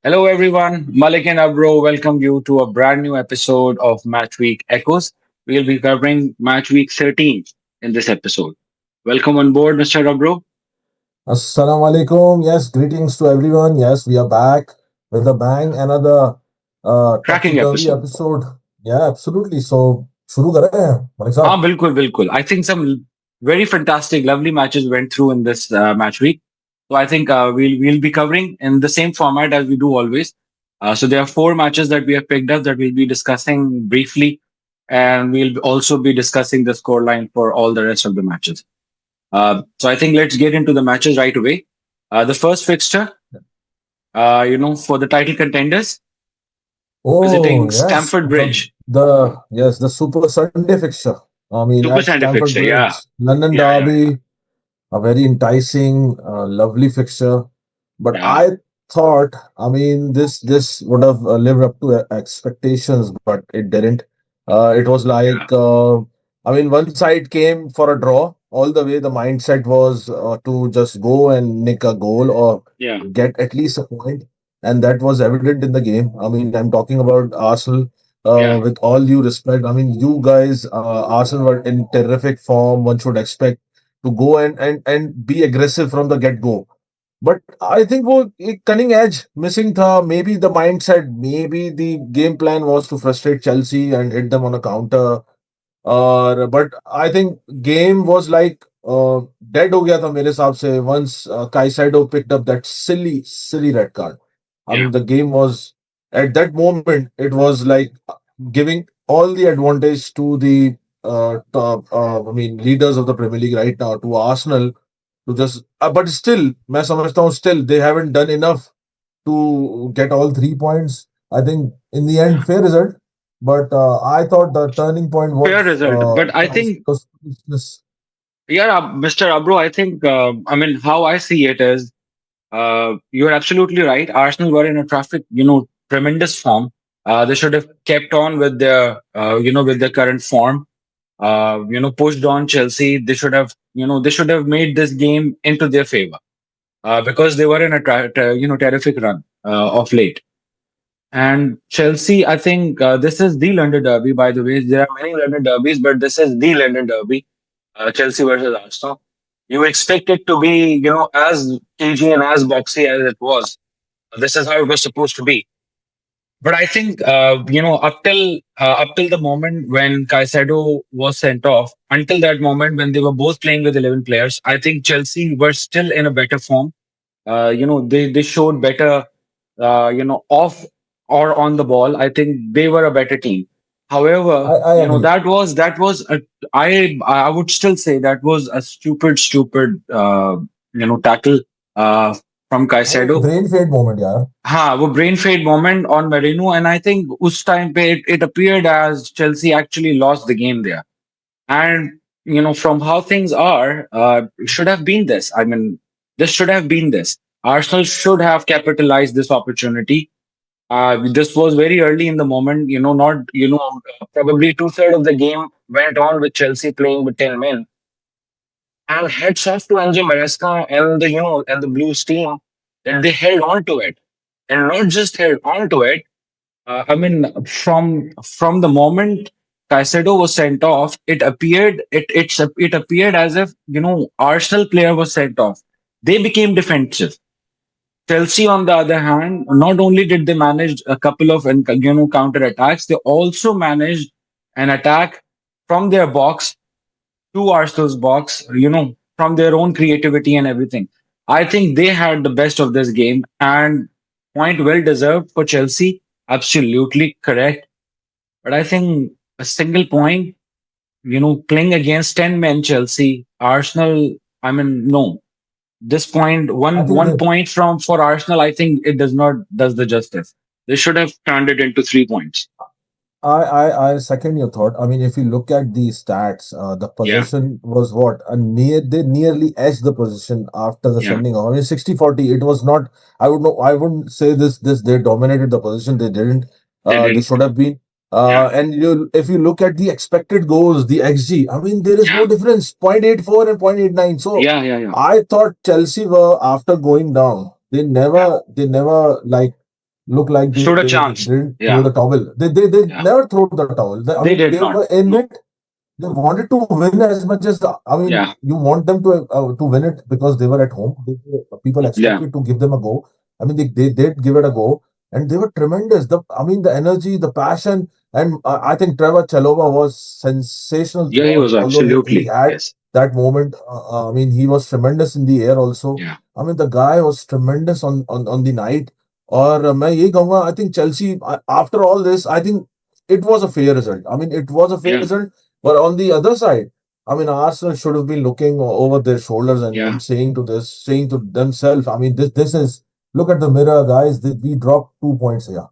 Hello, everyone. Malik and Abro welcome you to a brand new episode of Matchweek Echoes. We'll be covering Matchweek 13 in this episode. Welcome on board, Mr. Abro. Assalamu alaikum. Yes, greetings to everyone. Yes, we are back with a bang. Another Cracking topsy-turvy episode. episode. Yeah, absolutely. So, शुरू करें मलिक साहब. Bilkul, bilkul. I think some very fantastic, lovely matches went through in this match week. So I think we'll be covering in the same format as we do always. So there are four matches that we have picked up that we'll be discussing briefly, and we'll also be discussing the scoreline for all the rest of the matches. So I think let's get into the matches right away. The first fixture, for the title contenders, Oh visiting yes, Stamford Bridge. the Super Sunday fixture. I mean, at Super Sunday Stamford fixture, Bridge, yeah. London Yeah, yeah, Derby, a very enticing, lovely fixture. But yeah. I thought, I mean, this would have lived up to expectations, but it didn't. It was Yeah, like, I mean, one side came for a draw all the way. The mindset was to just go and nick a goal or yeah, get at least a point, and that was evident in the game. I mean, I'm talking about Arsenal. yeah. With all due respect, I mean, you guys, Arsenal were in terrific form. One should expect to go and be aggressive from the get go. But I think वो एक cunning edge missing था. Maybe the mindset, maybe the game plan was to frustrate Chelsea and hit them on a counter. But I think game was like dead हो गया था मेरे हिसाब से once Caicedo picked up that silly red card. I Yeah. mean, the game was at that moment it was like giving all the advantage to the top, I mean, leaders of the Premier League right now, to Arsenal, to just but still मैं समझता हूँ still they haven't done enough to get all 3 points. I think in the end fair result, but I thought the turning point Fair was result. But I think, this. yeah, Mr. Abro, I think, I mean, how I see it is, you're absolutely right. Arsenal were in a traffic, tremendous form. They should have kept on with with their current form. Pushed on Chelsea. They should have made this game into their favor because they were in a terrific run of late. And Chelsea, I think this is the London Derby. By the way, there are many London derbies, but this is the London Derby. Chelsea versus Arsenal. You expect it to be, as cagey and as boxy as it was. This is how it was supposed to be. But I think, up till the moment when Caicedo was sent off, until that moment when they were both playing with 11 players, I think Chelsea were still in a better form. They showed better, off or on the ball. I think they were a better team. However, I agree. I would still say that was a stupid tackle from वो Caicedo. brain fade moment यार. हाँ, वो brain fade moment on Marino, and I think उस time पे it appeared as Chelsea actually lost the game there. And from how things are, should have been this. I mean, this should have been this. Arsenal should have capitalized this opportunity. This was very early in the moment. Not probably two-thirds of the game went on with Chelsea playing with 10 men. And heads off to Ange Maresca and the Blues team that they held on to it, and not just held on to it. I mean, from the moment Caicedo was sent off, it appeared as if Arsenal player was sent off. They became defensive. Chelsea, on the other hand, not only did they manage a couple of counter attacks, they also managed an attack from their box to Arsenal's box. From their own creativity and everything. I think they had the best of this game, and point well deserved for Chelsea. Absolutely correct. But I think a single point, playing against 10 men Chelsea, Arsenal, I mean, no. This point, I one think one they point for Arsenal, I think it does the justice. They should have turned it into 3 points. I second your thought. I mean, if you look at the stats, the Yeah, possession was what? They nearly edged the position after the yeah. sending off. I mean, 60-40. It was not, I wouldn't say this, they dominated the position. They didn't. They They didn't. should have been. Yeah, And if you look at the expected goals, the XG, I mean, there is no yeah, difference, 0.84 and 0.89. So yeah, yeah, I thought Chelsea were, after going down, yeah, they never like look like Stood a they chance. didn't throw Yeah, the towel. They yeah. never throw the towel. I They mean, did they not. were in No. it. They wanted to win as much as I mean, Yeah, you want them to win it because they were at home. People yeah, expected to give them a go. I mean, they did give it a go, and they were tremendous. I mean, the energy, the passion, and I think Trevor Chalova was sensational yeah. He throughout. was Although he absolutely had yes. that moment, I mean, he was tremendous in the air also. Yeah, I mean, the guy was tremendous on the night. और मैं यही कहूंगा I think Chelsea after all this I think it was a fair result. I mean, it was a fair yeah, result. But on the other side, I mean, Arsenal should have been looking over their shoulders yeah, and saying to themselves, I mean, this is look at the mirror, guys. We dropped 2 points here. yeah.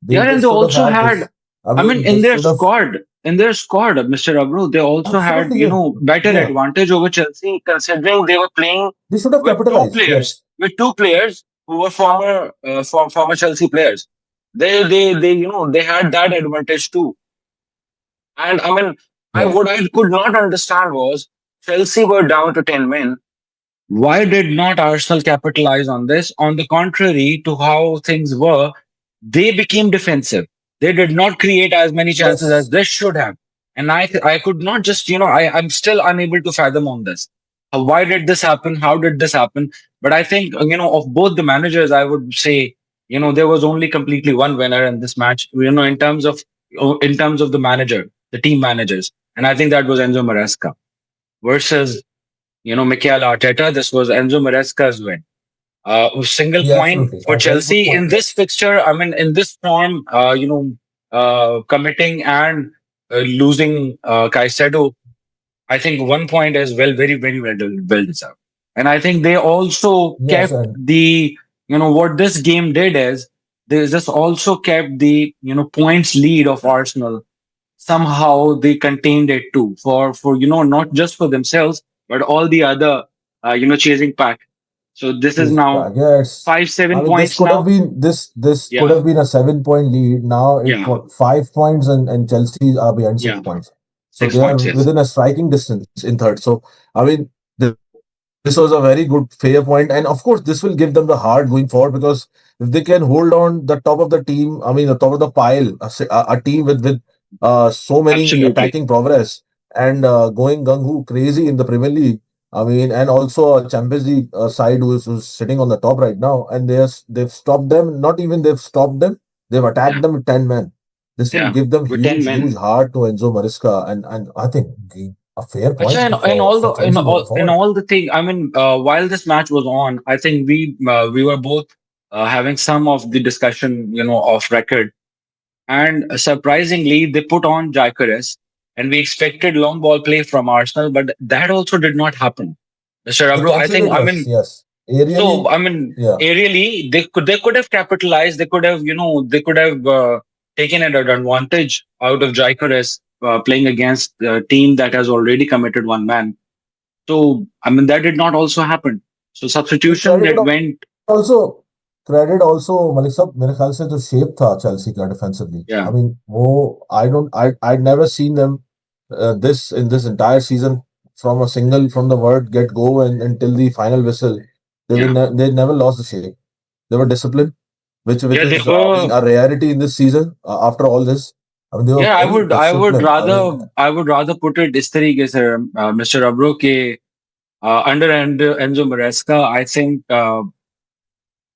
They And they should have also had had. this. I I mean, mean, they should have in their squad, Mr. Abru, they also had absolutely, yeah, better yeah. advantage over Chelsea, considering they were playing They should have capitalized. Yes, with two players who were former Chelsea players. They they had that advantage too. And I mean, I yeah. what I could not understand was Chelsea were down to 10 men. Why did not Arsenal capitalize on this? On the contrary to how things were, they became defensive. They did not create as many chances as Yes, they should have. And I could not just, I'm still unable to fathom on this. Why did this happen? How did this happen? But I think, of both the managers, I would say, there was only completely one winner in this match, in terms of the manager, the team managers. And I think that was Enzo Maresca versus Mikel Arteta. This was Enzo Maresca's win. Single yeah, point absolutely. for A very good Chelsea point. in this Yes. fixture. I mean, in this form, committing and losing Caicedo, I think 1 point is very, very well deserved. And I think they also Yes, kept and what this game did is this also kept the points lead of Arsenal. Somehow they contained it too for not just for themselves but all the other chasing pack. So this is Chase now back. Yes. five I seven mean, this points could have now. been this could Yeah, have been a 7 point lead. Now it's yeah, what 5 points and Chelsea are behind yeah. 6 points. So Six they are points, yes. within a striking distance in third. So I mean, this was a very good fair point, and of course, this will give them the heart going forward because if they can hold on the top of the team, I mean, the top of the pile, a team with so many Absolutely. attacking progress and going gung ho crazy in the Premier League. I mean, and also a Champions League side who's sitting on the top right now, and they've stopped them. Not even they've stopped them; they've Yeah, attacked them with 10 men. This will yeah. give them With 10 huge men. heart to Enzo Maresca, and I think a fair Actually, point in all the for Chelsea going in forward. all the thing, I mean, while this match was on, I think we were both having some of the discussion, off record. And surprisingly, they put on Gyökeres, and we expected long ball play from Arsenal, but that also did not happen. Mr. They Abro, considered us, yes. so Aerially, I mean, yeah, aerially, they could have capitalized. They could have taken an advantage out of Gyökeres playing against a team that has already committed one man. So I mean, that did not also happen. So and substitution that went, credit also Malik साहब मेरे ख्याल से जो shape था Chelsea का defensively yeah, I mean वो I'd never seen them this in this entire season from the word get go and until the final whistle yeah, they never lost the shape. They were disciplined, which yeah. They is I were. mean a rarity in this season after all this. I mean they were Yeah, very I would disciplined. I mean rather put it इस तरीके से, Mr. Abro, के under Enzo Maresca, I think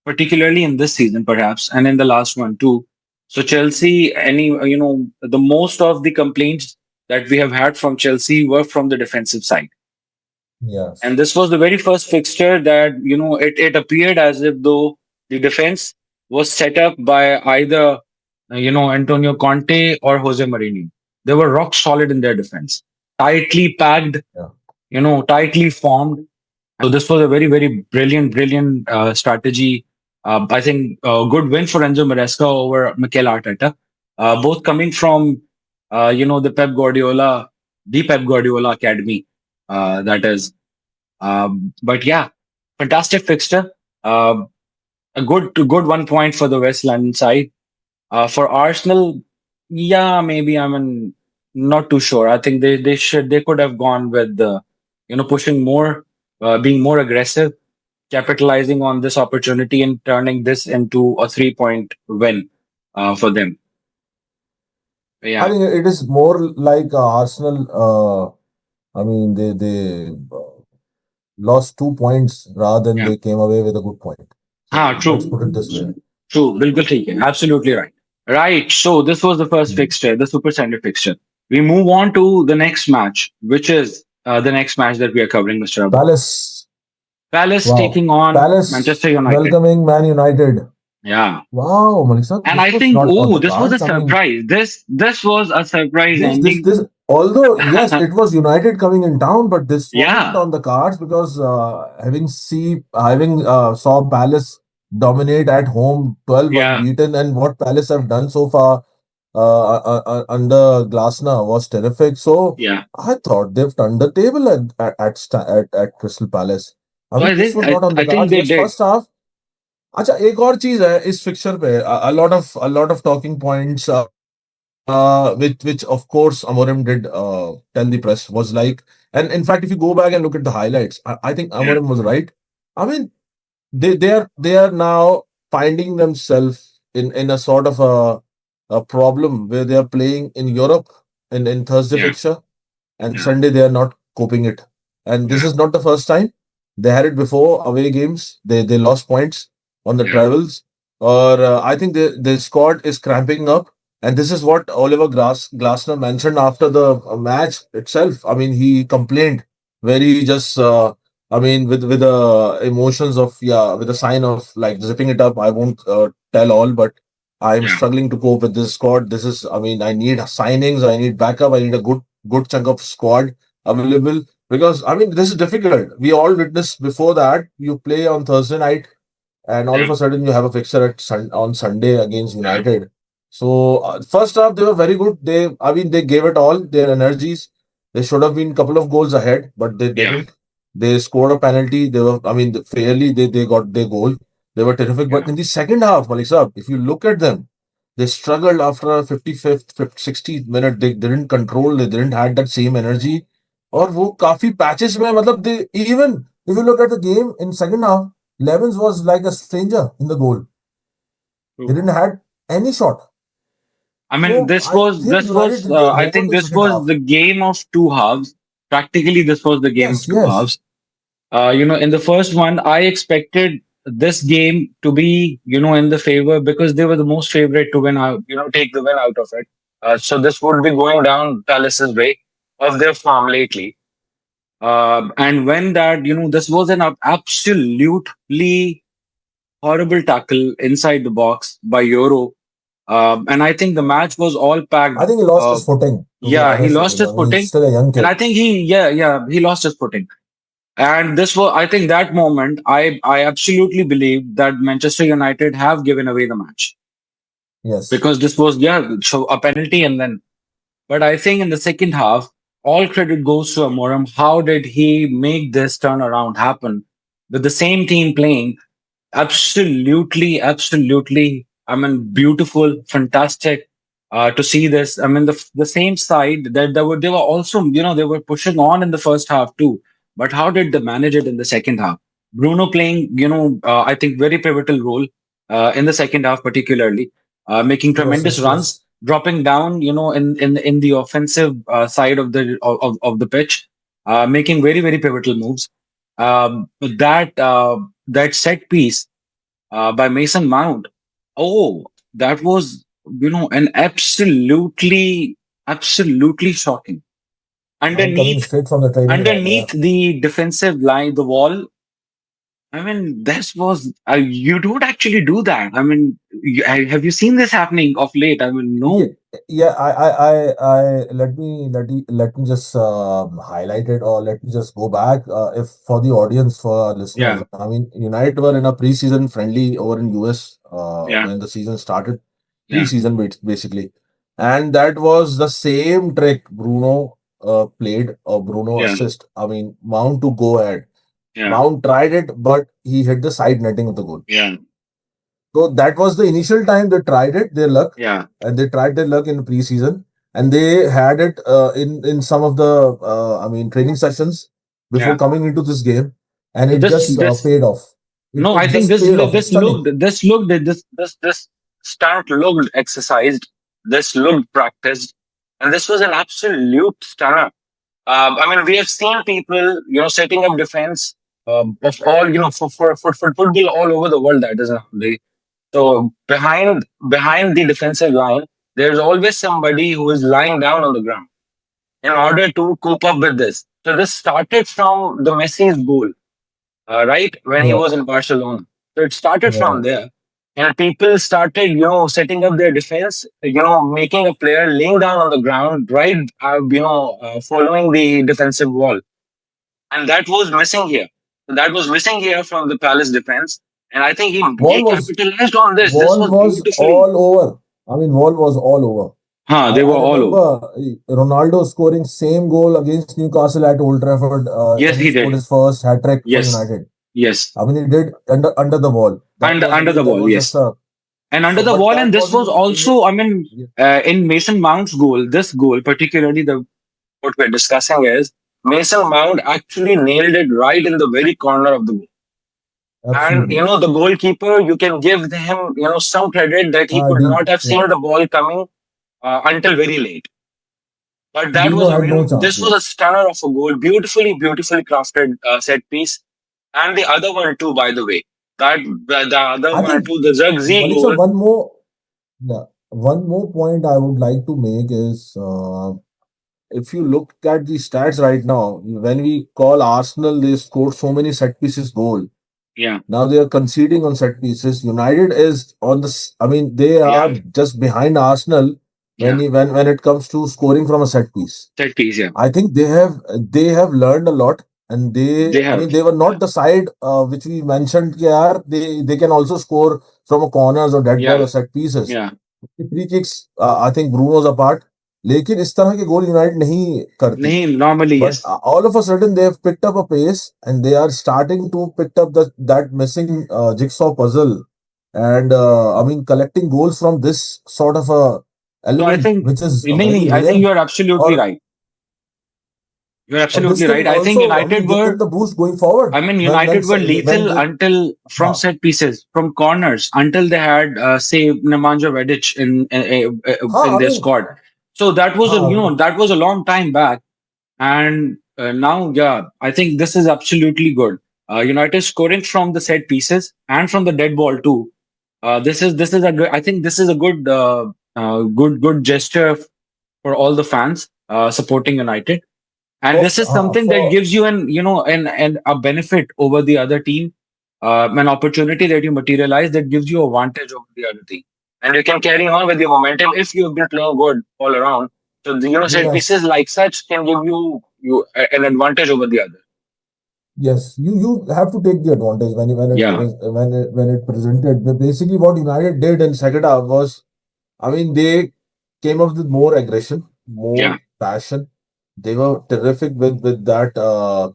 particularly in this season perhaps and in the last one too. So Chelsea, the most of the complaints that we have had from Chelsea were from the defensive side. And yes, this was the very first fixture that, it appeared as if though the defense was set up by either, Antonio Conte or Jose Mourinho. They were rock solid in their defense, tightly packed, yeah, tightly formed. So this was a very, very brilliant strategy. I think a good win for Enzo Maresca over Mikel Arteta, both coming from, the Pep Guardiola Academy, that is. But yeah, fantastic fixture. A good 1 point for the West London side. For Arsenal, yeah, maybe I mean not too sure. I think they could have gone with the pushing more, being more aggressive. capitalizing on this opportunity and turning this into a 3 point win for them. I Yeah, think it is more like Arsenal. I mean, they lost 2 points rather than yeah. they came away with a good point. Ah, So let's true. put it this way. True. बिल्कुल ठीक है. Absolutely right. Right. So this was the first Hmm. fixture, the Super Sunday fixture. We move on to the next match, which is the next match that we are covering, Mr. Abhay. Palace, Palace wow. taking on Palace Manchester United. welcoming Man United. Yeah. Wow, Melissa, And this I was think, not on oh, the this was a cards. I mean, surprise. This was a surprise this, ending. although, yes, it was United coming in town, but this wasn't Yeah. on the cards because having saw Palace dominate at home, 12 Yeah. unbeaten, and what Palace have done so far under Glasner was terrific. So Yeah. I thought they've turned the table at Crystal Palace. I So mean, this was not on the I think cards. they Yes, did. first half. अच्छा एक और चीज है इस fixture पे a lot of talking points which of course Amorim did tell the press was like, and in fact if you go back and look at the highlights, I think Yeah. Amorim was right. I mean they are now finding themselves in a sort of a problem where they are playing in Europe in Thursday Yeah. fixture, and Yeah. Sunday they are not coping it. And this Yeah. is not the first time. They had it before away games. They lost points on the Yeah. travels. Or I think the squad is cramping up. And this is what Oliver Glasner mentioned after the match itself. I mean, he complained very just, I mean, with the emotions of, yeah, with a sign of like zipping it up. I won't tell all, but I'm Yeah. struggling to cope with this squad. This is, I mean, I need signings, I need backup, I need a good chunk of squad available because I mean this is difficult. We all witnessed before that you play on Thursday night and all Yeah. of a sudden you have a fixture on Sunday against Yeah. United. So first half they were very good. I mean they gave it all their energies. They should have been a couple of goals ahead, but they Yeah. didn't. They scored a penalty. They were, I mean, fairly they got their goal. They were terrific. But Yeah. in the second half, Malik Saab, if you look at them, they struggled after a 55th, 60th minute. They didn't control. They didn't had that same energy. और वो काफी patches में मतलब they even if you look at the game in second half, Levens was like a stranger in the goal. He True. didn't had any shot. I mean, So I think United did their I homework think in this second was half. the game of two halves. Practically, this was the game of Yes, two yes. halves. In the first one, I expected this game to be, in the favor because they were the most favorite to win out, take the win out of it. So this would be going down Palace's way of their form lately. And when that, this was an absolutely horrible tackle inside the box by Euro. And I think the match was all packed. I think he lost his footing, to be Yeah, he honest with lost you. his I mean, he's footing. still a young And kid. I think he lost his footing. And this was, I think, that moment, I absolutely believe that Manchester United have given away the match Yes. because this was, so a penalty and then. But I think in the second half, all credit goes to Amorim. How did he make this turnaround happen with the same team playing? Absolutely, absolutely. I mean, beautiful, fantastic to see this. I mean, the same side that they were also, they were pushing on in the first half too. But how did they manage it in the second half? Bruno playing, I think very pivotal role in the second half, particularly making Yes, tremendous yes, runs, yes. dropping down, in the offensive side of the pitch, making very very pivotal moves. That set piece by Mason Mount. Oh, that was an absolutely shocking. I mean, coming Underneath straight from the training ground, yeah. underneath the defensive line, the wall. I mean, this was you don't actually do that. I mean, have you seen this happening of late? I mean, Yeah, no. yeah. I let me just highlight it, or let me just go back. If for the audience, for our listeners, Yeah, I mean, United were in a preseason friendly over in US yeah, when the season started, yeah, basically, and that was the same trick Bruno played, or Bruno yeah, assist. I mean, Mount to go ahead. yeah, Mount tried it, but he hit the side netting of the goal. yeah, So that was the initial time they tried it, their luck, yeah, and they tried their luck in preseason, and they had it in some of the I mean training sessions before yeah. coming into this game, and So it this just this paid off. No, I It think just paid off. It's stunning. this stunt looked exercised. This looked practiced, and this was an absolute stunner. I mean, we have seen people, setting up defense of all, for football all over the world. That is nowadays. So behind the defensive line, there's always somebody who is lying down on the ground in order to cope up with this. So this started from the Messi's goal, right when he Yeah, was in Barcelona. So it started from yeah, there, and people started, setting up their defense. Making a player laying down on the ground, right, following the defensive wall, and that was missing here. That was missing here from the Palace defense, and I think he Wall was capitalized on this. This Wall was was beautifully. all over. I mean, Wall was all over. They were I all over. remember Ronaldo scoring same goal against Newcastle at Old Trafford Yes, when he he scored did. his first hat trick for Yes, United. yes, I mean, he did under the ball. That and was, I under the mean, that ball. was just Yes, a and under so. the But wall. And that this wasn't was the only. also, I mean, Yeah, in Mason Mount's goal. This goal, particularly the what we're discussing is Mason Mount actually nailed it right in the very corner of the goal. And absolutely. the goalkeeper, you can give him some credit that he could Dean, not have yeah, seen the ball coming until very late. But that was Dino a had no chance. this was a Yes. stunner of a goal, beautifully crafted set piece, and the other one too. By the way, that the other I one think too, the Zugzi Malisha, goal. yeah, one more point I would like to make is if you look at the stats right now, when we call Arsenal, they scored so many set pieces goal. Yeah, Now they are conceding on set pieces. United is on this. I mean, they are yeah, just behind Arsenal yeah. when it comes to scoring from a set piece. Set piece. Yeah, I think they have learned a lot, and they I have. mean they were Yeah, not the side which we mentioned. Yeah, they can also score from a corners or dead ball or yeah, set pieces. yeah. Free kicks I think Bruno's apart लेकिन इस तरह के गोल United नहीं करती Nahi, normally but yes. all of a sudden they have picked up a pace and they are starting to pick up that missing jigsaw puzzle and I mean collecting goals from this sort of a So I element think which is very nahi, I rare think you're absolutely or right. You're this absolutely can right. I think also I mean United give them were the boost going forward I mean, when United were when lethal they until from huh, set pieces, from corners, until they had, say, Nemanja Vidic in I their mean squad. So that was huh, that was a long time back, and now, yeah, I think this is absolutely good. United scoring from the set pieces and from the dead ball too. This is a good. I think this is a good gesture for all the fans supporting United, and this is something that for gives you an a benefit over the other team, an opportunity that you materialize that gives you a advantage over the other team, and you can carry on with your momentum if you've been playing good all around. So set yes. pieces like such can give an advantage over the other. Yes, you have to take the advantage Yeah, when it presented. But basically, what United did in second half was, I mean, they came up with more aggression, yeah, more passion. They were terrific with that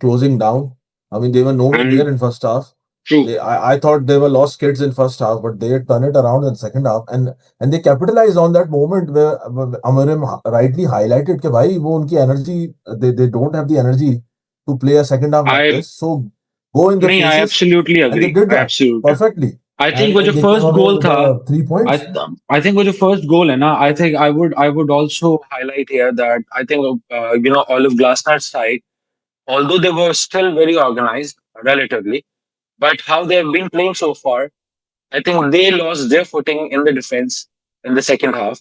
closing down. I mean, they were nowhere near and in first half. true. I thought they were lost kids in first half, but they turned it around in second half, and they capitalized on that moment where Amarim rightly highlighted कि भाई वो उनकी energy they don't have the energy to play a second half like I this. So go in their Me, I faces, absolutely and they agree. did I that absolutely. perfectly, I think with and your they came first away goal, with tha, 3 points. I think with your first goal, and I think I would also highlight here that I think Olive Glasner's side, although they were still very organized relatively, but how they have been playing so far, I think they lost their footing in the defense in the second half.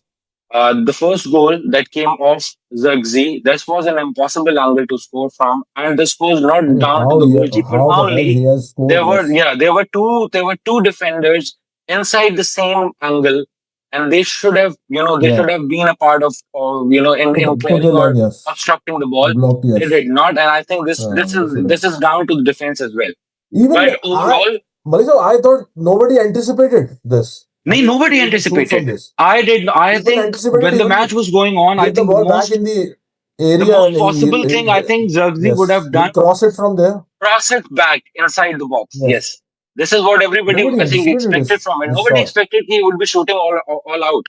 The first goal that came off Zirkzee, this was an impossible angle to score from, and this was I not mean, down to the goalkeeper how the hell only. he has scored? There were Yes, yeah, there were two defenders inside the same angle, and they yeah, should have been a part of in put clearing the line. or Yes, obstructing the ball. blocked. They did Yes, not, and I think this this they is should have. this is down to the defense as well. Even But overall, Malaysia, I thought nobody anticipated this. I no, mean, nobody you can shoot from anticipated. this. I did. I People think anticipated when the even match to was going on, I give the think ball back in the area, most and possible thing I think Zirkzee would yes, have done he'll cross it from there. cross it back inside the box. Yes, Yes, this is what everybody nobody I think anticipated expected from it. this Nobody shot. expected he would be shooting all out,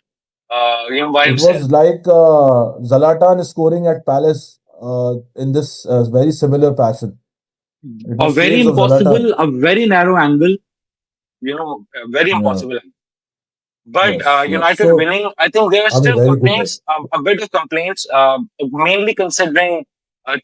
by It himself. was like Zlatan scoring at Palace in this very similar fashion. It A was very shades of Zlatan. impossible, a very narrow angle. very Yeah. impossible. But Yes. Yes. United So, winning, I think there are I mean, still very good win. complaints, a bit of complaints, mainly considering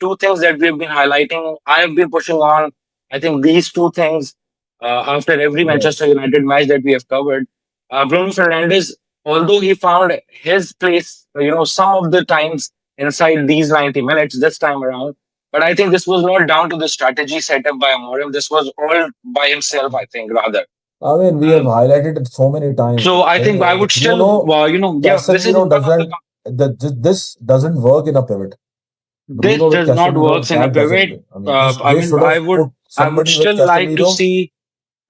two things that we've been highlighting. I have been pushing on, I think, these two things after every Manchester Yes. United match that we have covered. Bruno Fernandes, although he found his place, some of the times inside these 90 minutes this time around, but I think this was not down to the strategy set up by Amorim. This was all by himself, I think, rather. I mean, we have Um, highlighted it so many times. so I think I The would still, Bruno yeah, this is Casemiro one of the. doesn't. This doesn't work in a pivot. This Bruno with does not Casemiro, works in a that doesn't pivot. work. I mean, this I they mean, should have put I would somebody with still like to Casemiro see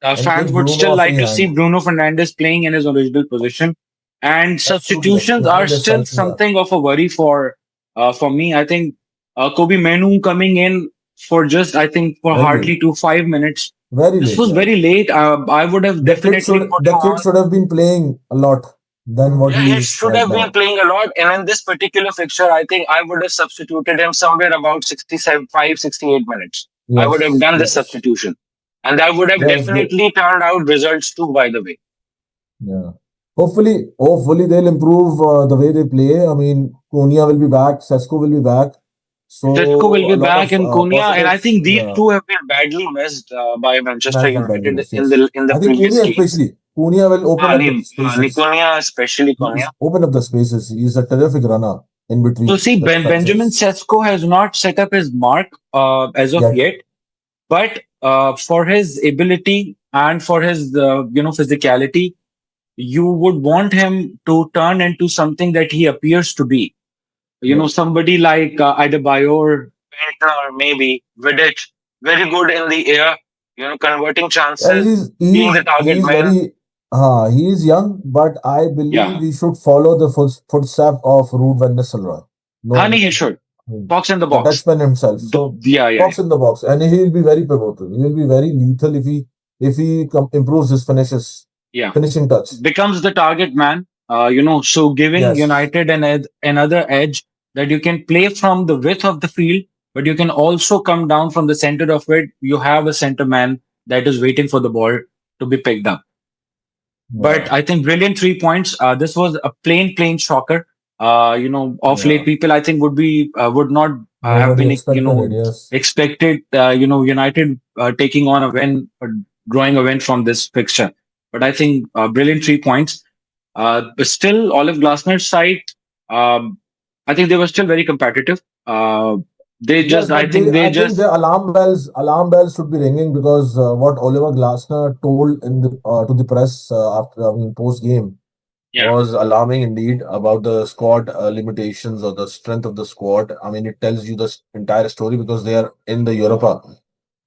and fans give would Bruno still a like free to see hand. Bruno Fernandes playing in his original position, and Absolutely, a substitutions free are hand just still helps me out. something of a worry for me. I think Kobe Menu coming in for just I think for Very late, hardly 5 minutes. very This late. was Yeah, very late. I would have definitely put the him kid on. should have been playing a lot than what Yeah, he he is should right have been now. playing a lot. And in this particular fixture, I think I would have substituted him somewhere about 67, 68 minutes. I would have Yes, done this yes, substitution. And that would have yes. definitely turned out results too, by the way. Yeah. Hopefully they'll improve the way they play. I mean, Konya will be back, Sesko will be back. Sesko will So a be lot back of in Konya, and I positives. think these Yeah, two have been badly missed by Manchester badly United missed. Yes, in the I think previous Konya games. especially. Konya will open up the spaces. Konya, especially Konya. He's open up the spaces. He's a terrific runner in So between see, the Benjamin defenses. Sesko has not set up his mark as of Yet, yet. But for his ability and for his physicality, you would want him to turn into something that he appears to be. yeah. Somebody like Adebayor, Bentner, maybe Vidic, very good in the air. Converting Yeah, chances, being the target he's man. very he is young, but I believe Yeah, we should follow the footstep of Ruud van Nistelrooy. honey, No, he should box in the the box. Dutchman himself. So Yeah, yeah, yeah. box in the box, and he will be very pivotal. He will be very lethal if he improves his Yeah. finishing touch. Becomes the target man. So giving Yes, United another edge that you can play from the width of the field, but you can also come down from the center of it. You have a center man that is waiting for the ball to be picked up. yeah, But I think brilliant 3 points. This was a plain shocker. Of late yeah. people I think would not have Nobody been expected it. Yes, expected. United taking on a win, drawing a win from this fixture. But I think brilliant 3 points. But still, Olive Glasner's side, um, I think they were still very competitive. yes, but I think the alarm bells should be ringing because what Oliver Glasner told in the to the press after I mean post game yeah. was alarming indeed about the squad limitations or the strength of the squad. I mean, it tells you the entire story because they are in the Europa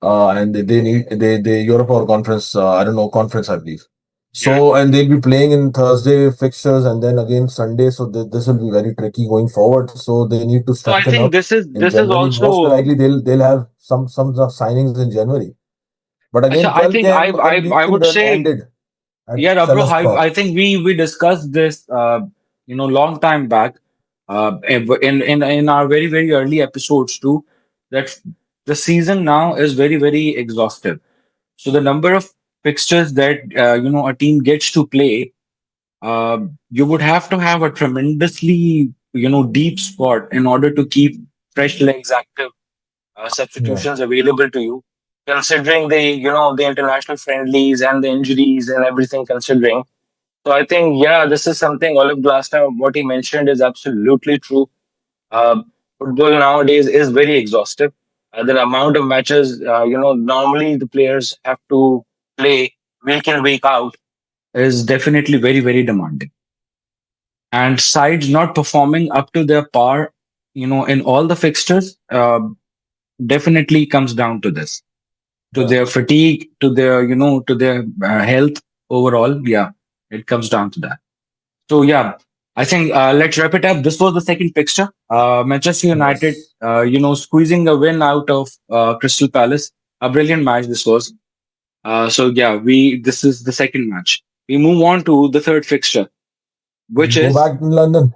and they need they Europa or conference. I don't know conference, I believe. Yeah. So and they'll be playing in Thursday fixtures and then again Sunday. So this will be very tricky going forward. So they need to So I strengthen think up in this is January. Most also. likely they'll have some of the signings in January. But So again, I 12 think game I unbeaten would run say. ended at Yeah, bro. Selhurst Park. I think we discussed this, long time back, in our very early episodes too. That the season now is very exhaustive. So the number of fixtures that a team gets to play, you would have to have a tremendously deep squad in order to keep fresh legs active, Yeah. substitutions available to you, considering the international friendlies and the injuries and everything considering. So I think, yeah, this is something Olive Glasner, what he mentioned is absolutely true. Uh, Football nowadays is very exhaustive. The amount of matches, normally the players have to play week in, week out is definitely very demanding. And sides not performing up to their par, in all the fixtures, definitely comes down to this, to Yeah. their fatigue, to their health overall. Yeah, it comes down to that. So yeah, I think let's wrap it up. This was the second fixture. Manchester United, Yes. squeezing a win out of Crystal Palace. A brilliant match this was. So yeah, we this is the second match. We move on to the third fixture, We which go is back to London.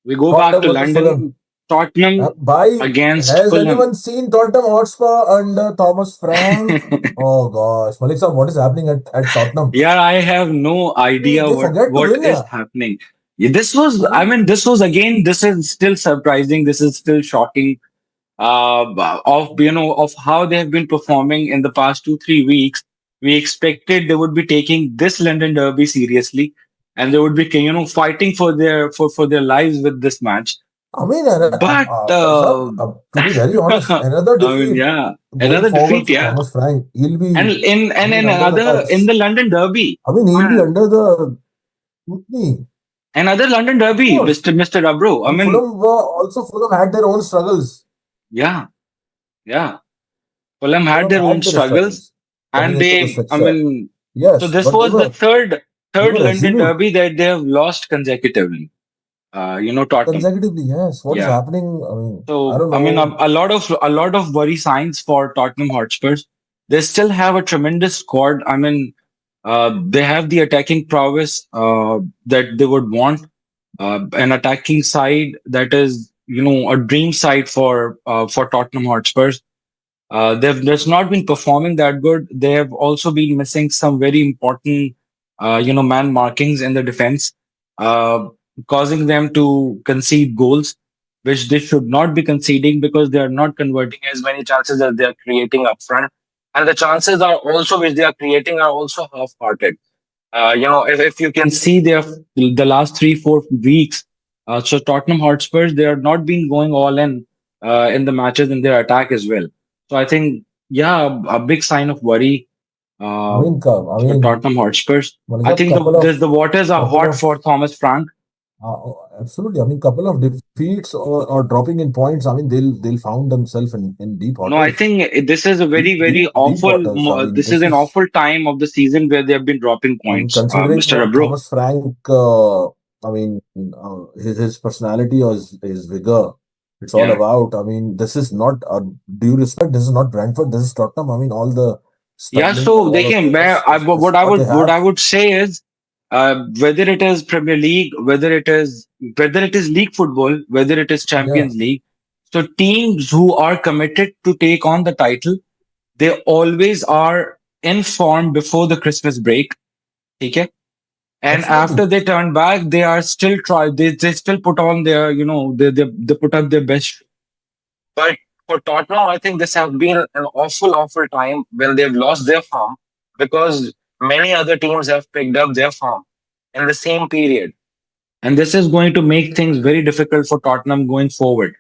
we go back Tottenham to versus Fulham. London. Tottenham By against has Fulham. anyone seen Tottenham Hotspur under Thomas Frank? Oh gosh, Malik sir, what is happening at Tottenham? Yeah, I have no idea They forget to what win. is Yeah. happening. Yeah, this was, I I mean, mean, this was again. This is still surprising. This is still shocking. Of of how they have been performing in the past 2 3 weeks. We expected they would be taking this London Derby seriously, and they would be fighting for their lives with this match. I mean, But Malik sir, to be very honest, another I mean, defeat yeah, going another forward defeat. for Yeah, Thomas Frank. He'll and be, I in mean, under the another in cuts. the London Derby. I mean, he'll be Uh, under the scrutiny. Another London Of Derby, course. Mr. Abro. I And mean, Fulham had their own struggles. yeah, yeah. Fulham had Fulham their own had their struggles, struggles coming and into this I fixture. mean, so Yes, this but was the they third were London resolute Derby that they have lost consecutively. Tottenham. consecutively. Yes, what is Yeah. happening? I mean, I So don't I mean, know. a lot of worry signs for Tottenham Hotspurs. They still have a tremendous squad. I mean, they have the attacking prowess that they would want. An attacking side that is, a dream side for Tottenham Hotspurs. They've just not been performing that good. They have also been missing some very important, man markings in the defense, uh, causing them to concede goals, which they should not be conceding because they are not converting as many chances as they are creating up front. And the chances are also which they are creating are also half-hearted. If you can see the last 3 4 weeks, so Tottenham Hotspurs they are not been going all in the matches in their attack as well. So I think yeah, a big sign of worry uh, I for mean, Tottenham Hotspurs. what is I a think the waters are couple hot of for Thomas Frank. absolutely. I mean, couple of defeats or dropping in points. I mean, they'll found themselves in deep No, I waters. think this is a very very Deep awful. waters. I mean, This is this an is. awful time of the season where they have been dropping I mean, points, considering Mr. what Abro. Thomas Frank, I mean, his personality or his vigor, it's all Yeah. about. I mean, this is not due respect. This is not Brentford. This is Tottenham. I mean, all the Yeah, struggling so and they all of can. this is what they What have. I would say is, whether it is Premier League, whether it is league football, whether it is Yeah, Champions League, so teams who are committed to take on the title, they always are in form before the Christmas break. Okay, and after absolutely. they turn back, they are still try. They still put on their they put up their best. But for Tottenham, I think this has been an awful time when they've lost their form because many other teams have picked up their form in the same period. And this is going to make things very difficult for Tottenham going forward.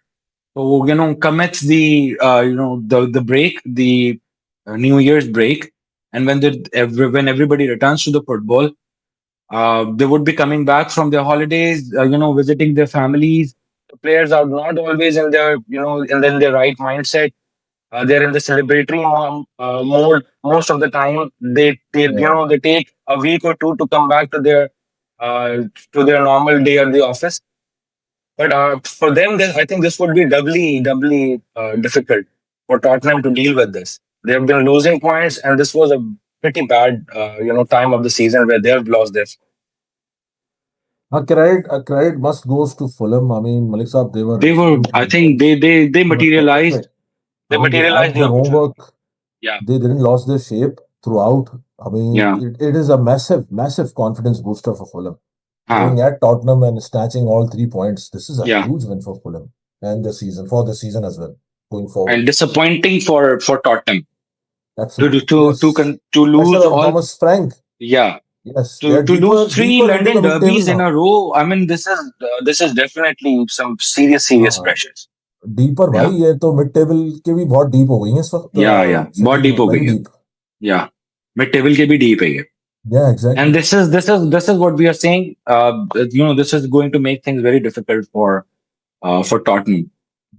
So, commits the break, the New Year's break, and when everybody returns to the football, they would be coming back from their holidays, visiting their families. The players are not always in their, in their right mindset. They're in the celebratory mode most of the time. Yeah. They take a week or two to come back to their normal day at the office. But for them, I think this would be doubly difficult for Tottenham to deal with this. They have been losing points, and this was a pretty bad, time of the season where they have lost this. A credit must goes to Fulham. I mean, Malik Saab, they were They were, absolute I think, legends. they They were materialized. terrific. They I mean, they materialized had the their opportunity. homework. Yeah, They didn't lose their shape throughout. I mean, yeah, it is a massive confidence booster for Fulham. huh, Going at Tottenham and snatching all 3 points. This is a yeah. huge win for Fulham and the season as well, going And forward. disappointing for Tottenham Absolutely. Yes. to lose Pressure on all. Thomas Frank. Yeah, Yes, they are to lose three deeper into London the mid-table derbies in now. a row. I mean, this is definitely some serious हाँ, pressures. Deeper भाई Yeah, ये तो mid table के भी बहुत deep हो गई हैं इस yeah. वक्त बहुत सेटिंग deep हो गई वेरी है. डीप Yeah, mid table के भी deep है ये. या And exactly this is what we are saying. This is going to make things very difficult for Tottenham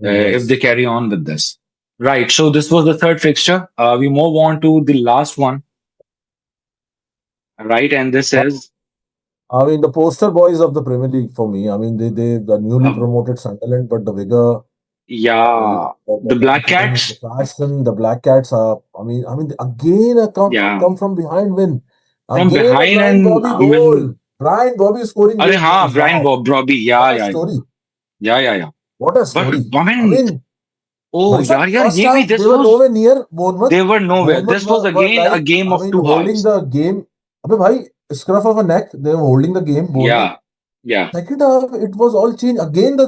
if they yes carry on with this. Right. So this was the third fixture. We move on to the last one. Right, and this is I mean the poster boys of the Premier League for me. I mean they the newly uh, promoted Sunderland, but the vigor, yeah, the the Black confidence, the Cats. passion, the Black Cats are. I mean again a Yeah, come from behind win. from Again a behind, Brian and Bobby I mean, goal. Brian Bobby scoring अरे हाँ, goals. Brian Wow, Brobby. what Yeah, a yeah, story! yeah. What a But story. I I mean, mean, oh, Bhai yeah, Sahib, yeah, first ye bhi, half, they this were was, nowhere near Bournemouth. they were nowhere. Bournemouth This was were again a like, game I of mean, two holding halves. the game. Abhi bhai, scruff of a neck, they were holding the game, Bournemouth. Yeah, yeah, Second half, it was all changed. Again,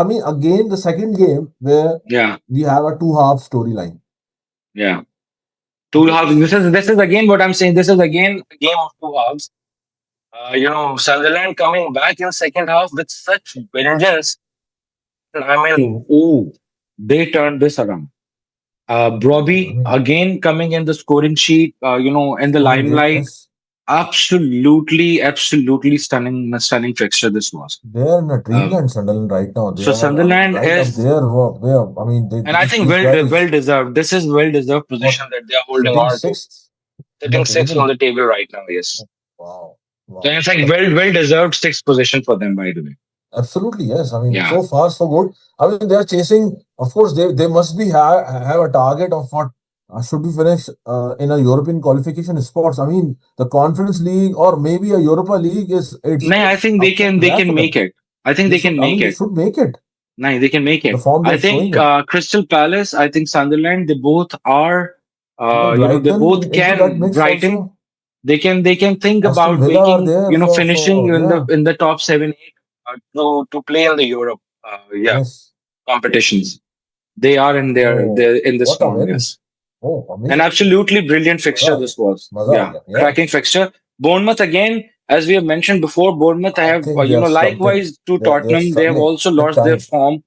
I mean, again, the second game where yeah, we have a two-half storyline. yeah. Two It halves. was, This is again what I'm saying. This is again a game of two halves. Sunderland coming back in second half with such vengeance. I mean, ooh, they turned this around. I Broby mean, again coming in the scoring sheet, in the limelight. yes, Absolutely, absolutely stunning fixture this was. they are in a Uh, dreamland, Sunderland, right now. They so are, I mean, Sunderland right up is, there. Where, I mean, and I think these well guys, deserved. This is well deserved what, position that they are holding sitting on to, sixth in the sitting sixth on table. the table right now. Yes, Wow, so wow. it's like well deserved sixth position for them, by the way. Absolutely, yes. I mean, Yeah. so far so good. I mean, they are chasing. Of course, they must be have a target of what should be finished in a European qualification spots. I mean, the Conference League or maybe a Europa League is No, I it's think up for they grab can for make them. it. I think They they should. can I make mean, they it. should make it. No, they can make The it. form I they're showing think it. Crystal Palace, I think Sunderland, they both are, Even they Brighton both into that can. mix Brighton, also. they can think Aston about Villa are making, there finishing for yeah. in the top 7, 8 to play in the Europe, Yes. competitions. They are in Oh, they're in this what a form. win! Yes. Oh, An amazing! absolutely brilliant मजा fixture आ गया. this was. मजा आ Yeah, गया. Yeah. cracking fixture. Bournemouth again, as we have mentioned before, Bournemouth I have, think they are likewise to they're Tottenham, they have struggling also big lost their time. form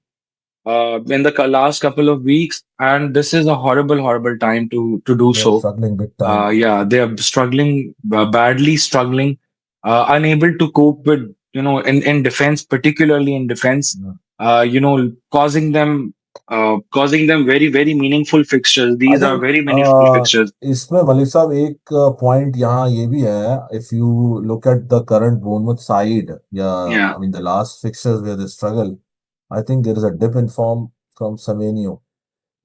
in the last couple of weeks, and this is a horrible time to do They're so. struggling big time. Yeah, they are struggling, badly struggling, unable to cope with, in defense, particularly in defense. Yeah. Causing them very meaningful fixtures. I These are think very meaningful fixtures. इसमें मलिक साहब एक point यहाँ ये भी है if you look at the current Bournemouth side yeah Yeah. I mean the last fixtures where they struggle I think there is a dip in form from Semenyo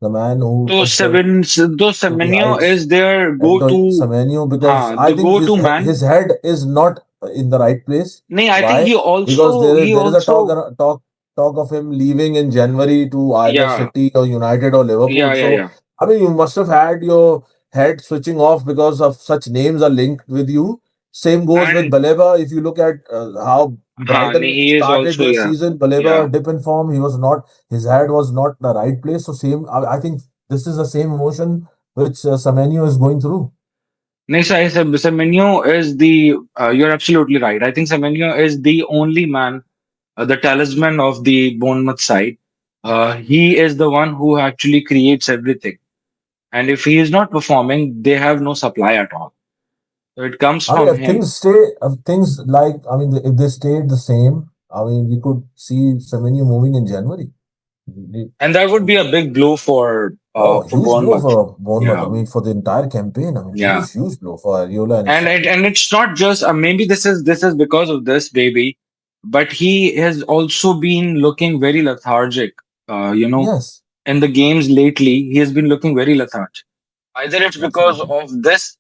the man who took them Those to the Semenyo heights is their and to go-to, Semenyo because I the think go-to man. his head is not in the right place. No, I think Why? Because he there is a also, talk of him leaving in January to either yeah, City or United or Liverpool. So yeah. I mean, you must have had your head switching off because of such names are linked with you. Same goes with And Baleba. If you look at how Brighton he is started also, their yeah, season, yeah. Baleba dip in form. He was not. His head was not the right place. So same. I think this is the same emotion which Semenyo is going through. Next, I said Semenyo is the. You're absolutely right. I think Semenyo is the only man, the talisman of the Bournemouth side. He is the one who actually creates everything. And if he is not performing, they have no supply at all. So it comes I mean, from if him. things like, I mean, if they stayed the same, I mean, we could see Semenyo moving in January. We- And that would be a big blow Oh, for huge blow Bournemouth. for Bournemouth. I Yeah, mean, for the entire campaign. I mean, yeah. huge blow for Ariola and his And side. it's not just, maybe this is because of this baby, but he has also been looking very lethargic. Yes, In the games lately, he has been looking very lethargic. Either it's because absolutely. of this,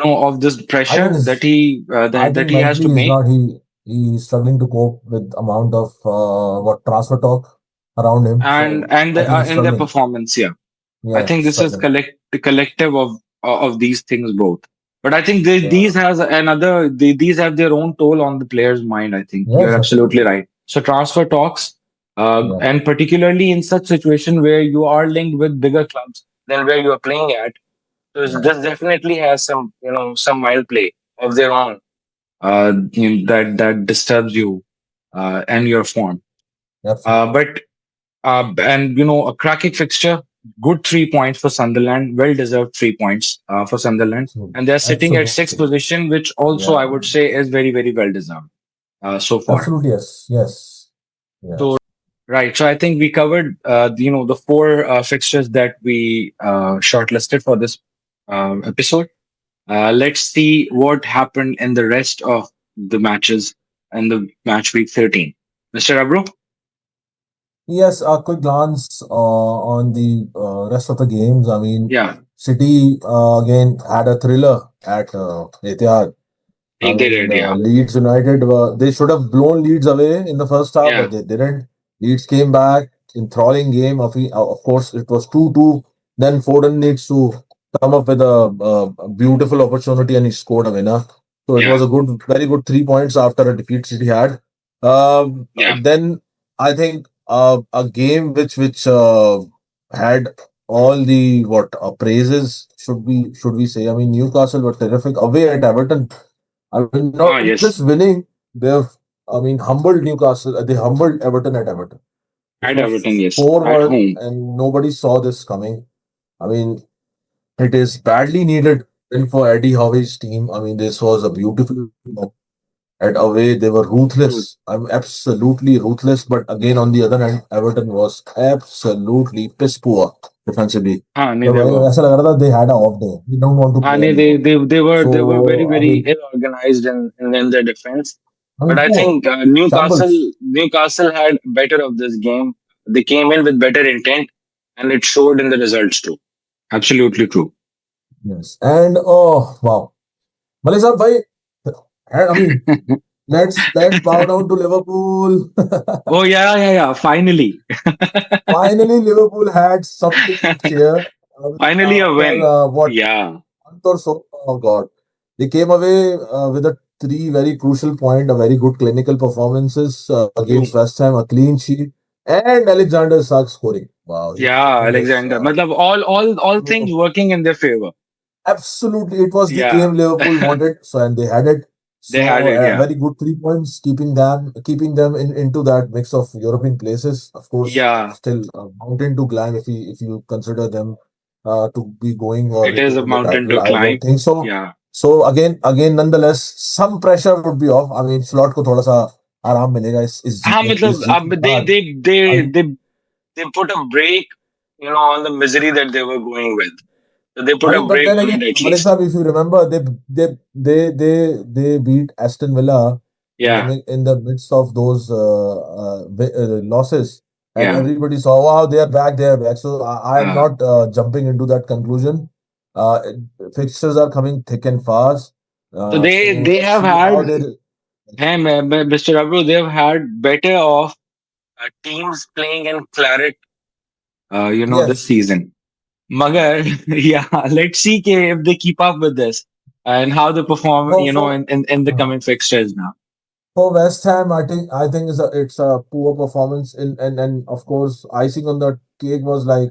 of this I think pressure his, I that think he has to mentally he's make, not. He's struggling to cope with amount of what transfer talk around him. and So I think he's in their struggling. performance. Yeah, I Yeah, think this is struggling. the collective of these things both. But I think Yeah. these have their own toll on the player's mind. I think you're Yes, absolutely absolutely. right. So transfer talks, Yeah. and particularly in such situation where you are linked with bigger clubs than where you are playing at, so Yeah. this definitely has some, some mild play of their own, that disturbs you and your form. Absolutely. But and a cracking fixture, good 3 points for Sunderland, well deserved 3 points for Sunderland, Absolutely. and they're sitting at sixth Absolutely. position, which also I Yeah. would say is very well deserved so far. Absolutely. Yes. Yes. So Yes. right, so I think we covered the four fixtures that we shortlisted for this episode. Let's see what happened in the rest of the matches in the match week 13. Mr. Abro? Yes. A quick glance on the rest of the games. I mean, Yeah, City again had a thriller at Etihad. I they mean, did. Yeah, Leeds United they should have blown Leeds away in the first half, yeah. but they didn't. Leeds came back, enthralling game. Of course, it was 2-2. Then Foden needs to come up with a beautiful opportunity and he scored a winner. So it Yeah, was a good, very good 3 points after a defeat City had. yeah. Then I think a game which had all the what praises should we say? I mean, Newcastle were terrific away at Everton. I mean, not Ah, just yes. winning, they've I mean humbled Newcastle. They humbled Everton at Everton. It At Everton, was yes. At 4-1, home. and nobody saw this coming. I mean, it is badly needed win for Eddie Howe's team. I mean, this was a beautiful win. At away, they were ruthless. True. I'm absolutely ruthless. But again, on the other hand, Everton was absolutely piss poor defensively. Ah, no, जब they were. ऐसा लग रहा था they had an off day. They don't want to Ah, play no, anymore. they were very, So I very mean, ill organized in their defense. But I poor think Newcastle shambles. Newcastle had better of this game. They came in with better intent, and it showed in the results too. Absolutely true. Yes, and oh wow, Malik sir, bhai, I mean, let's bow down to Liverpool. Oh yeah, yeah, yeah. Finally, Finally, Liverpool had something to cheer. I mean, finally a after win. what Yeah, month or so? Oh God, they came away with a three very crucial point, a very good clinical performances against true. West Ham, a clean sheet, and Alexander Isak scoring. Wow, he Yeah, came in his Alexander. Matlab, all things working in their favor. absolutely, it was the Yeah, game Liverpool wanted. So and they had it. they So had it. Yeah, very good 3 points, keeping them into that mix of European places. Of course, yeah. still a mountain to climb if you consider them to be going or It to is a win the mountain title. to I don't climb. think so. Yeah. So again, nonetheless, some pressure would be off. I mean, slot को थोड़ा सा आराम मिलेगा हाँ इस मतलब जीत अब के बाद. they put a break, on the misery that they were going with. So they I put a mean, but break then on again, it at Malik least. Saab, if you remember, they beat Aston Villa Yeah, in the midst of those losses, and yeah. everybody saw, wow, they are back. So I am Uh, not jumping into that conclusion. Fixtures are coming thick and fast. so they So they let's have see had, how they. hey, Mr. Abru, they've had better of teams playing in claret, this Yes. season. Magar, yeah, let's see if they keep up with this and how they perform, in the Uh, coming fixtures now. for West Ham, I think it's a poor performance and of course icing on the cake was like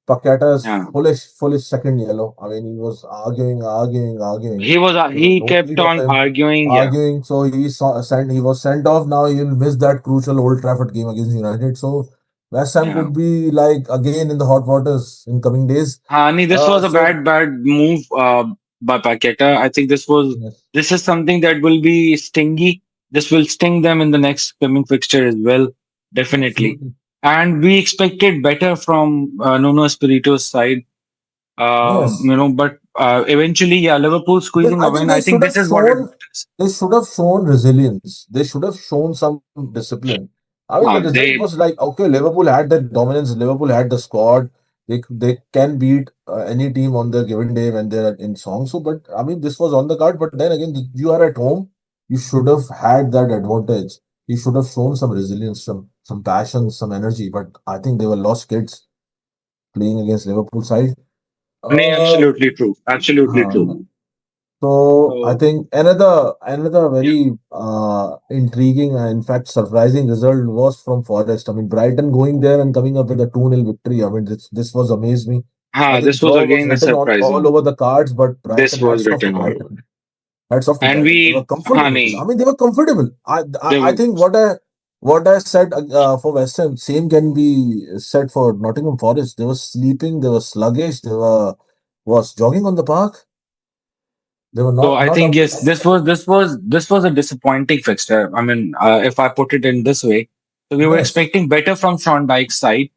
Paqueta's Yeah. foolish second yellow. I mean, he was arguing. There was He no kept need of on him arguing. Yeah, arguing. So he was sent off. Now he'll miss that crucial Old Trafford game against United. So West Ham yeah. could be like again in the hot waters in coming days. Hani, this was a So bad move by Paqueta. I think yes, this is something that will be stingy. This will sting them in the next coming fixture as well, definitely. absolutely. And we expected better from Nuno Espirito's side, Yes. but eventually, yeah, Liverpool squeezing I a think win. I think this is what it is. they should have shown resilience. They should have shown some discipline. I mean, the result was They like okay, Liverpool had that dominance. Liverpool had the squad. They can beat any team on their given day when they're in song. So, but I mean, this was on the card. But then again, you are at home. You should have had that advantage. You should have shown some resilience, some passion, some energy. But I think they were lost kids playing against Liverpool side. Nee, Uh, absolutely true. Absolutely huh. true. So I So think another yeah, very intriguing and in fact surprising result was from Forest. I mean Brighton going there and coming up with a 2-0 victory. I mean this was amazed me. I think this was draw was again a written on all surprising. over the cards, but This Brighton, was hats off to written on, Brighton. Hats off to and Brighton. They were we, comfortable. I honey, mean they were comfortable. I they think what I said for West Ham, same can be said for Nottingham Forest. They were sleeping, they were sluggish, they were was jogging on the park. They were So I not think up. yes, this was a disappointing fixture. I mean, if I put it in this way, so we were Yes. expecting better from Sean Dyke's side.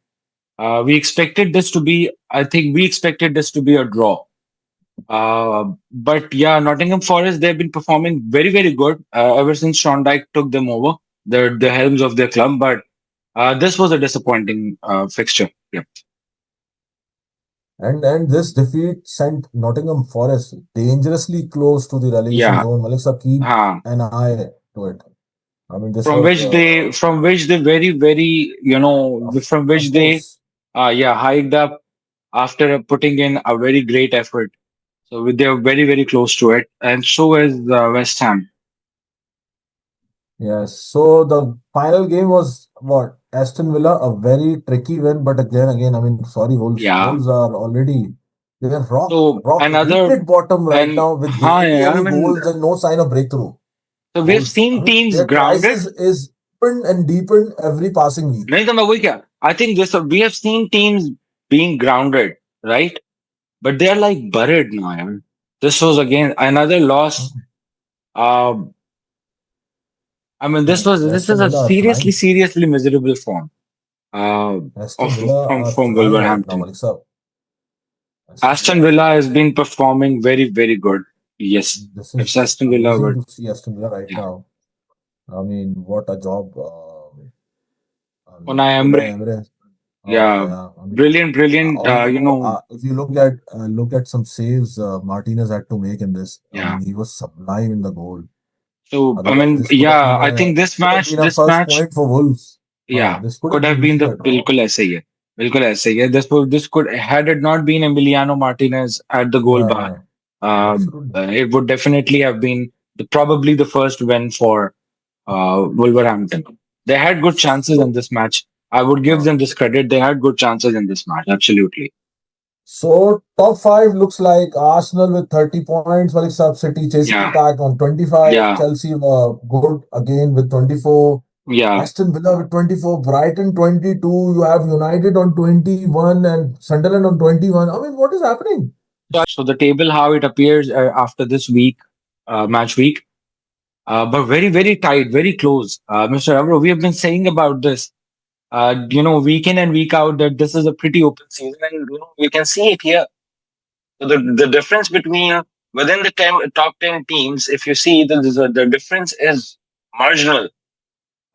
I think we expected this to be a draw. But yeah, Nottingham Forest, they've been performing very, very good ever since Sean Dyke took them over, the helms of their club. But this was a disappointing fixture. Yeah, And this defeat sent Nottingham Forest dangerously close to the relegation yeah, zone. Malik sir, keep uh, an eye to it. I mean, this from was, which they very very from which of they course, hiked up after putting in a very great effort. So they're very very close to it, and so is West Ham. yes. So the final game was what? Aston Villa, a very tricky win, but again, I mean, sorry, Wolves. Yeah. Wolves are already they're So rock another rated bottom right and now with barely hi, I any mean, goals and no sign of breakthrough. so we've Wolves, I seen mean, teams their grounded. crisis is deepened and deepened every passing week. नहीं तो मैं वही क्या I think this we have seen teams being grounded, right? But they're like buried now. Man. This was again another loss. I mean, this is Aston a Villa are seriously flying. seriously miserable form uh, Aston of Villa are from flying right now, Wolverhampton. Malik sir. Aston Aston Villa. Villa has been performing very very good. Yes, This it's is Aston Villa, amazing but to see Aston Villa right yeah, now. I mean, what a job. I Unai mean, Emery, Unai Emery. Oh yeah, yeah. I mean, brilliant, brilliant. although if you look at some saves Martinez had to make in this, I Yeah. mean, he was sublime in the goal. So I Otherwise, meeen, yeah, I think this first match, point for Wolves. yeah, This could could have have been been easily the a draw. बिल्कुल ऐसे ही है. This could had it not been Emiliano Martinez at the goal bar, Yeah, uh, absolutely. it would definitely have been probably the first win for Wolverhampton. They had good chances in So, this match. I would give uh, them this credit. They had good chances in this match. Absolutely. so top five looks like Arsenal with 30 points, Malik Sub City chasing Yeah. back on 25, Yeah. Chelsea good again with 24, Yeah. Aston Villa with 24, Brighton 22, you have United on 21 and Sunderland on 21. I mean, what is happening? So the table, how it appears after this week, match week. But very, very tight, very close. Mr. Avro, we have been saying about this, week in and week out that this is a pretty open season, and we can see it here. So the difference between within the top 10 teams, if you see the difference is marginal.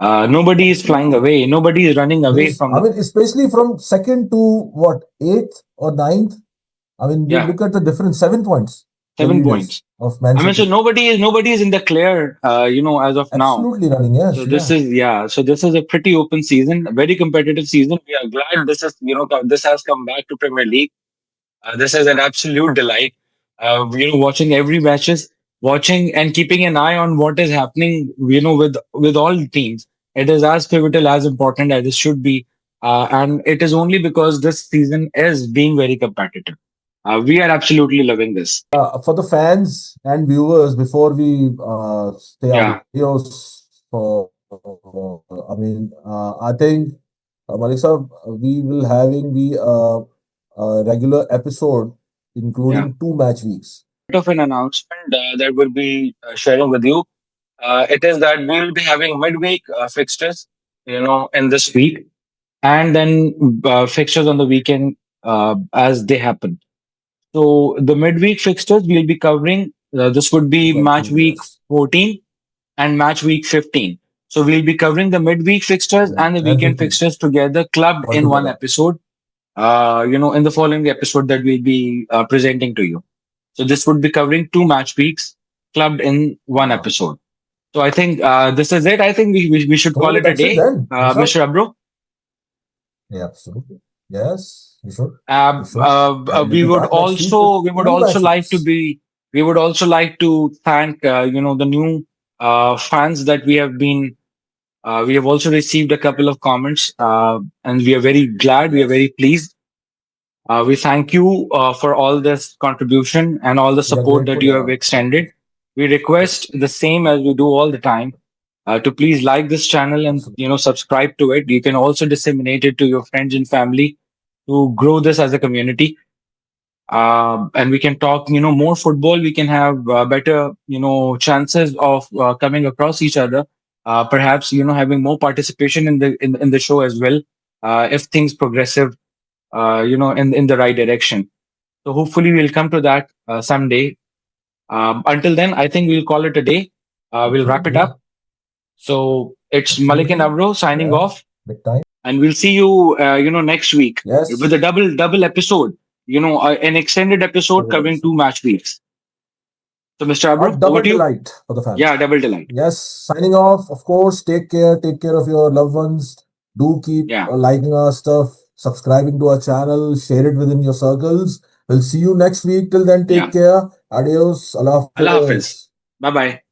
Nobody is flying Absolutely. away. Nobody is running There away is, from I the mean, especially from second to what, eighth or ninth? I mean, you yeah look at the difference, 7 points. The 7 points. leaders of Man I mean, so City. nobody is in the clear, as of now. Absolutely running, So yes, this yeah. is so this is a pretty open season, a very competitive season. We are glad this is this has come back to Premier League. This is an absolute delight. Watching every matches, watching and keeping an eye on what is happening. With all teams, it is as pivotal, as important as it should be, and it is only because this season is being very competitive. We are absolutely loving this. For the fans and viewers, before we say Yeah, adios, I mean, I think, Malik sir, we will having the regular episode, yeah. including 2 match weeks. Bit of an announcement that we'll be sharing with you. It is that we will be having midweek fixtures, in this week, and then fixtures on the weekend as they happen. So the midweek fixtures we'll be covering. This would be match week Yes, 14 and match week 15. So we'll be covering the midweek fixtures and the and weekend 15 fixtures together, clubbed all in one together. episode. In the following episode that we'll be presenting to you. So this would be covering 2 match weeks, clubbed in one Uh, episode. So I think this is it. I think we should call so it a that's it day, then. Malik sir. Mr. Abro. Yeah, absolutely. Yes, you should. You Uh, should. And we'll we be would back next week with also we would two also match like to weeks. be we would also like to thank the new fans that we have also received a couple of comments, and we are very glad, we are very Yes, pleased. We thank you for all this contribution and all the we are support that grateful. you have Yeah, extended. We request the same as we do all the time, to please like this channel and absolutely. subscribe to it. You can also disseminate it to your friends and family to grow this as a community. And we can talk more football. We can have better chances of coming across each other. Perhaps having more participation in the show as well, if things progressive in the right direction. So hopefully we'll come to that someday. Until then, I think we'll call it a day. We'll wrap Absolutely. it Yeah, up. So it's Malik and absolutely. Avro signing Yeah, off, big time. and we'll see you next week with a Yes, double episode. An extended episode covering correct. 2 match weeks. So, Mr. A Abra, over double to you. delight for the Yeah, fans. double delight. Yes, signing off. Of course, take care. Take care of your loved ones. Do keep Yeah. liking our stuff, subscribing to our channel, share it within your circles. We'll see you next week. Till then, take Yeah. care. Adios. Allah Allah Hafiz. Hafiz. Bye bye.